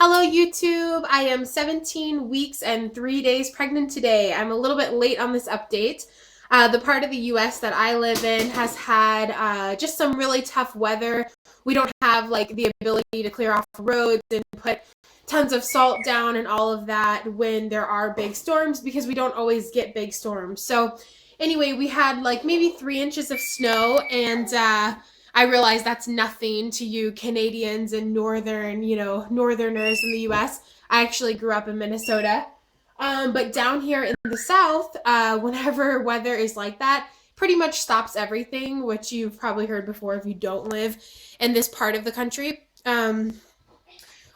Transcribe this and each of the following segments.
Hello YouTube, I am 17 weeks and 3 days pregnant today. I'm a little bit late on this update. The part of the US that I live in has had just some really tough weather. We don't have like the ability to clear off roads and put tons of salt down and all of that when there are big storms because we don't always get big storms. So anyway, we had like maybe 3 inches of snow and I realize that's nothing to you Canadians and northerners in the US. I actually grew up in Minnesota. But down here in the South, whenever weather is like that, pretty much stops everything, which you've probably heard before if you don't live in this part of the country. Or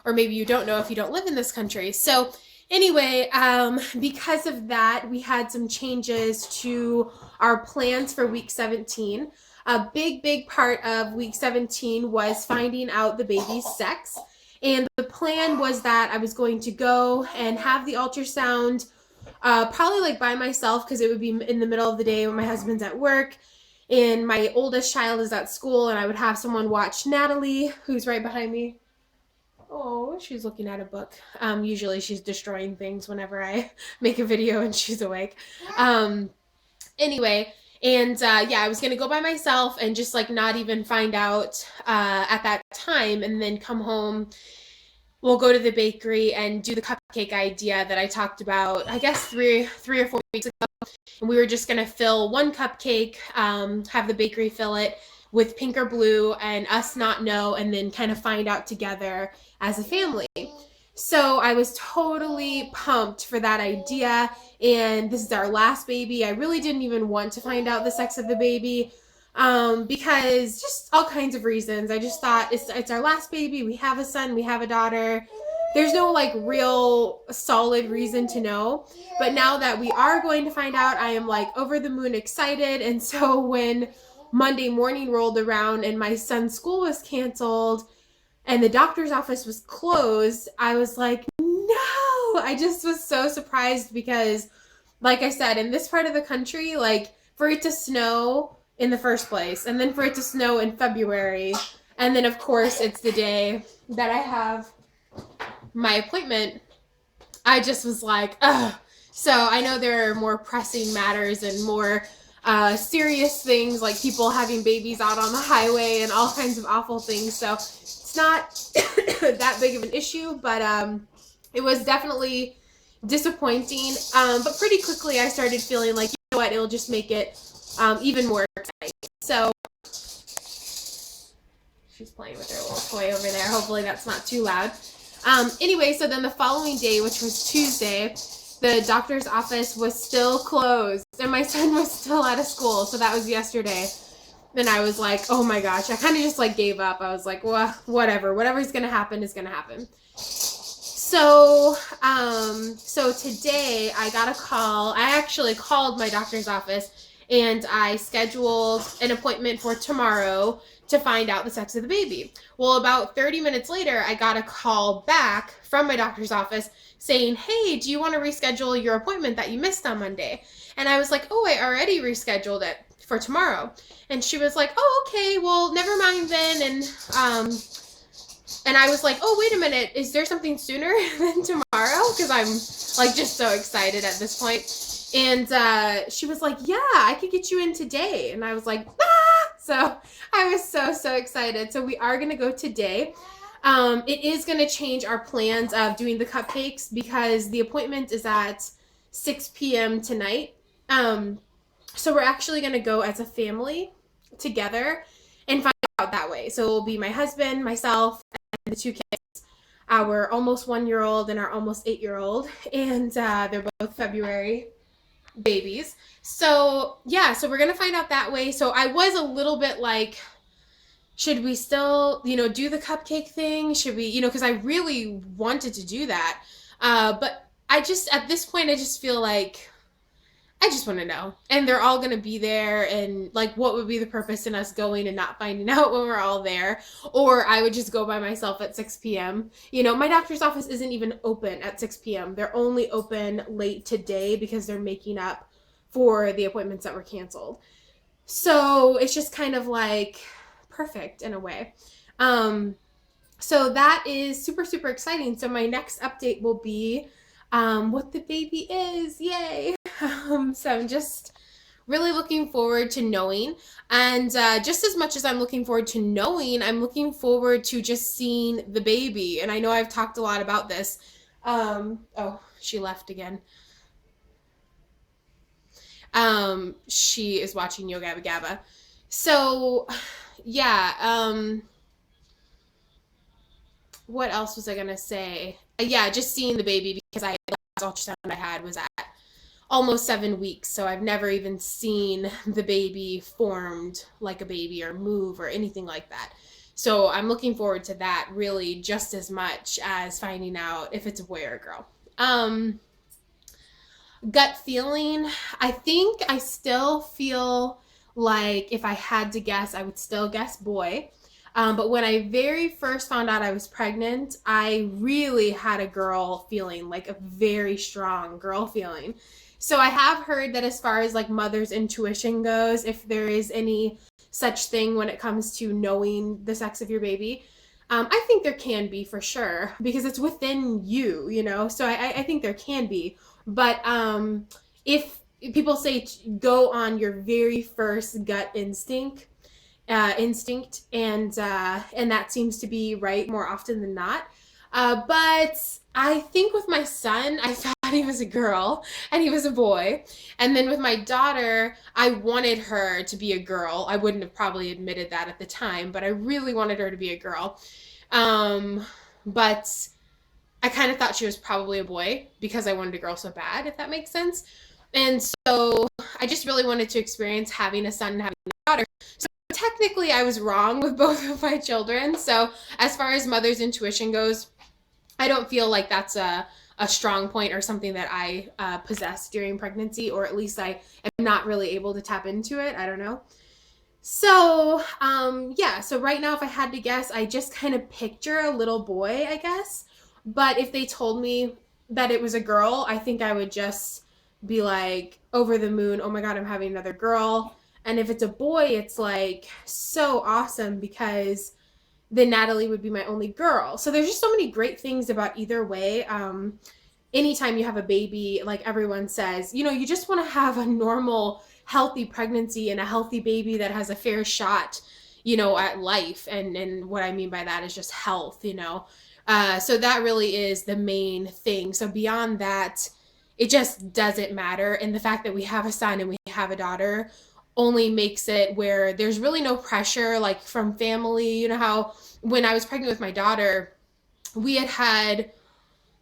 maybe you don't know if you don't live in this country. So anyway, because of that, we had some changes to our plans for week 17. A big part of week 17 was finding out the baby's sex. And the plan was that I was going to go and have the ultrasound probably like by myself because it would be in the middle of the day when my husband's at work and my oldest child is at school, and I would have someone watch Natalie, who's right behind me. Oh, she's looking at a book. Usually she's destroying things whenever I make a video and she's awake. Anyway, and yeah, I was going to go by myself and just like not even find out at that time and then come home. We'll go to the bakery and do the cupcake idea that I talked about, I guess, three or 4 weeks ago. And we were just going to fill one cupcake, have the bakery fill it with pink or blue and us not know, and then kind of find out together as a family. So I was totally pumped for that idea, and this is our last baby. I really didn't even want to find out the sex of the baby because just all kinds of reasons. I just thought it's our last baby. We have a son, we have a daughter. There's no like real solid reason to know. But now that we are going to find out, I am like over the moon excited. And so when Monday morning rolled around and my son's school was canceled and the doctor's office was closed, I was like, no! I just was so surprised because, like I said, in this part of the country, like for it to snow in the first place, and then for it to snow in February, and then of course it's the day that I have my appointment, I just was like, ugh. So I know there are more pressing matters and more serious things like people having babies out on the highway and all kinds of awful things. So it's not that big of an issue, but it was definitely disappointing. But pretty quickly I started feeling like, you know what, it'll just make it even more exciting. So she's playing with her little toy over there. Hopefully that's not too loud. Anyway, so then the following day, which was Tuesday, the doctor's office was still closed and my son was still out of school. So that was yesterday. And I was like, oh my gosh, I kind of just like gave up. I was like, well, whatever's going to happen is going to happen. So today I got a call. I actually called my doctor's office and I scheduled an appointment for tomorrow to find out the sex of the baby. Well, about 30 minutes later, I got a call back from my doctor's office saying, hey, do you want to reschedule your appointment that you missed on Monday? And I was like, oh, I already rescheduled it for tomorrow. And she was like, oh, okay, well, never mind then. And I was like, oh, wait a minute, is there something sooner than tomorrow? Because I'm like just so excited at this point. And she was like, yeah, I could get you in today. And I was like, ah! So I was so excited. So we are going to go today. It is going to change our plans of doing the cupcakes because the appointment is at 6 p.m. tonight. So we're actually going to go as a family together and find out that way. So it will be my husband, myself, and the 2 kids, our almost 1-year-old and our almost 8-year-old. And they're both February babies. So yeah, so we're going to find out that way. So I was a little bit like, should we still, do the cupcake thing? Should we, because I really wanted to do that. But at this point, I just feel like I just want to know. And they're all going to be there. And like, what would be the purpose in us going and not finding out when we're all there? Or I would just go by myself at 6 p.m. My doctor's office isn't even open at 6 p.m. They're only open late today because they're making up for the appointments that were canceled. So it's just kind of like perfect in a way. So that is super, super exciting. So my next update will be what the baby is. Yay. So I'm just really looking forward to knowing. And just as much as I'm looking forward to knowing, I'm looking forward to just seeing the baby. And I know I've talked a lot about this. Oh, she left again. She is watching Yo Gabba Gabba. So, yeah, what else was I gonna say? Yeah, just seeing the baby because the last ultrasound I had was at almost 7 weeks, so I've never even seen the baby formed like a baby or move or anything like that. So I'm looking forward to that really just as much as finding out if it's a boy or a girl. Gut feeling, I think I still feel like if I had to guess, I would still guess boy. But when I very first found out I was pregnant, I really had a girl feeling, like a very strong girl feeling. So I have heard that as far as like mother's intuition goes, if there is any such thing when it comes to knowing the sex of your baby, I think there can be for sure because it's within you, you know? So I think there can be. But if people say go on your very first gut instinct, and that seems to be right more often than not. But I think with my son, I thought he was a girl and he was a boy. And then with my daughter, I wanted her to be a girl. I wouldn't have probably admitted that at the time, but I really wanted her to be a girl. But I kind of thought she was probably a boy because I wanted a girl so bad, if that makes sense. And so I just really wanted to experience having a son and having a daughter. So technically I was wrong with both of my children. So as far as mother's intuition goes, I don't feel like that's a strong point or something that I possess during pregnancy, or at least I am not really able to tap into it. I don't know. So, yeah, so right now, if I had to guess, I just kind of picture a little boy, I guess. But if they told me that it was a girl, I think I would just be like over the moon. Oh my God, I'm having another girl. And if it's a boy, it's like so awesome because then Natalie would be my only girl. So there's just so many great things about either way. Anytime you have a baby, like everyone says, you know, you just want to have a normal, healthy pregnancy and a healthy baby that has a fair shot, you know, at life. And what I mean by that is just health, you know. So that really is the main thing. So beyond that, it just doesn't matter. And the fact that we have a son and we have a daughter only makes it where there's really no pressure, like from family. You know how when I was pregnant with my daughter, we had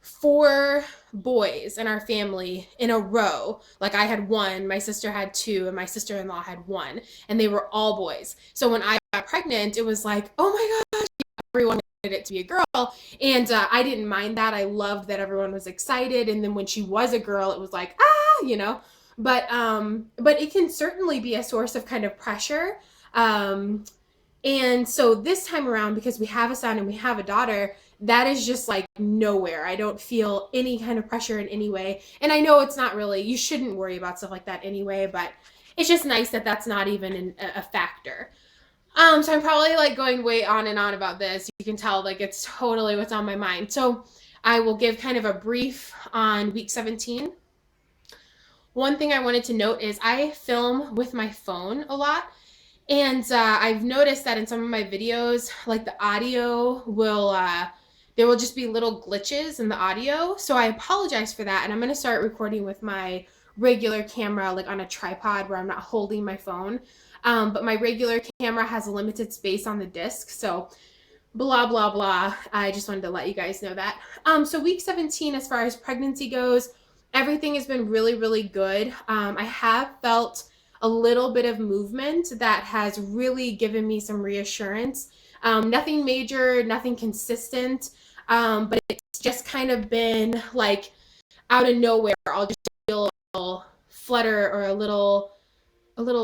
4 boys in our family in a row. Like I had 1, my sister had 2, and my sister-in-law had 1, and they were all boys. So when I got pregnant, it was like, oh my gosh, everyone wanted it to be a girl. And I didn't mind that. I loved that everyone was excited. And then when she was a girl, it was like, ah, you know. But it can certainly be a source of kind of pressure. And so this time around, because we have a son and we have a daughter, that is just like nowhere. I don't feel any kind of pressure in any way. And I know it's not really, you shouldn't worry about stuff like that anyway, but it's just nice that that's not even a factor. So I'm probably like going way on and on about this. You can tell like it's totally what's on my mind. So I will give kind of a brief on week 17. One thing I wanted to note is I film with my phone a lot. And I've noticed that in some of my videos, like the audio will, there will just be little glitches in the audio. So I apologize for that. And I'm going to start recording with my regular camera, like on a tripod where I'm not holding my phone. But my regular camera has a limited space on the disc. So blah, blah, blah. I just wanted to let you guys know that. So week 17, as far as pregnancy goes, everything has been really, really good. I have felt a little bit of movement that has really given me some reassurance. Nothing major, nothing consistent, but it's just kind of been like out of nowhere. I'll just feel a little flutter or a little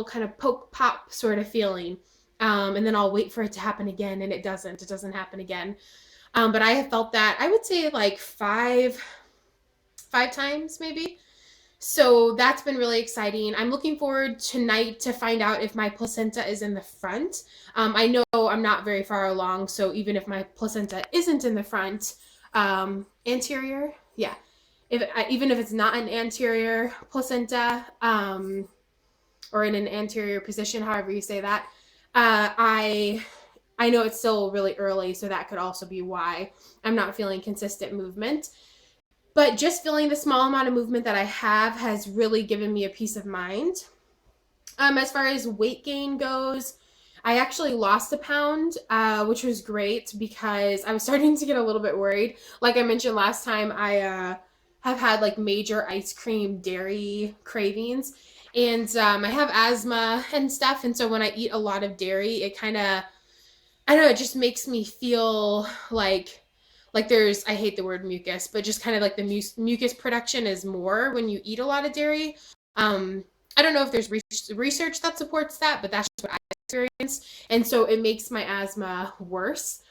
kind of poke pop sort of feeling. And then I'll wait for it to happen again, and it doesn't happen again. But I have felt that, I would say like five times maybe. So that's been really exciting. I'm looking forward tonight to find out if my placenta is in the front. I know I'm not very far along, so even if my placenta isn't in the front, anterior, yeah, even if it's not an anterior placenta, or in an anterior position, however you say that, I know it's still really early, so that could also be why I'm not feeling consistent movement. But just feeling the small amount of movement that I have has really given me a peace of mind. As far as weight gain goes, I actually lost a pound, which was great because I was starting to get a little bit worried. Like I mentioned last time, I have had like major ice cream dairy cravings, and I have asthma and stuff. And so when I eat a lot of dairy, it kind of, I don't know, it just makes me feel like there's, I hate the word mucus, but just kind of like the mucus production is more when you eat a lot of dairy. I don't know if there's research that supports that, but that's just what I experienced. And so it makes my asthma worse.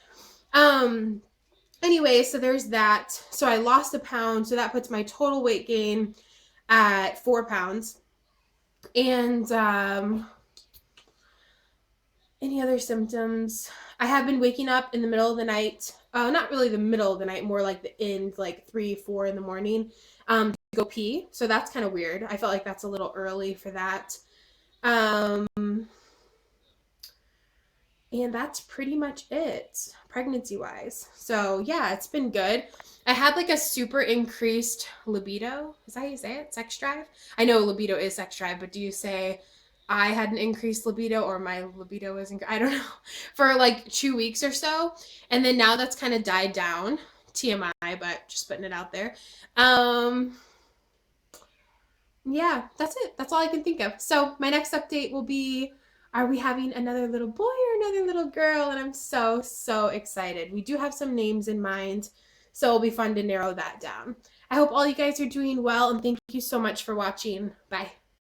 Anyway, so there's that. So I lost a pound. So that puts my total weight gain at 4 pounds. And any other symptoms? I have been waking up in the middle of the night. Not really the middle of the night, more like the end, like 3, 4 in the morning, to go pee. So that's kind of weird. I felt like that's a little early for that. And that's pretty much it, pregnancy-wise. So yeah, it's been good. I had like a super increased libido. Is that how you say it? Sex drive? I know libido is sex drive, but do you say I had an increased libido or my libido was I don't know, for like 2 weeks or so. And then now that's kind of died down. TMI, but just putting it out there. Yeah, that's it. That's all I can think of. So my next update will be, are we having another little boy or another little girl? And I'm so, so excited. We do have some names in mind, so it'll be fun to narrow that down. I hope all you guys are doing well, and thank you so much for watching. Bye.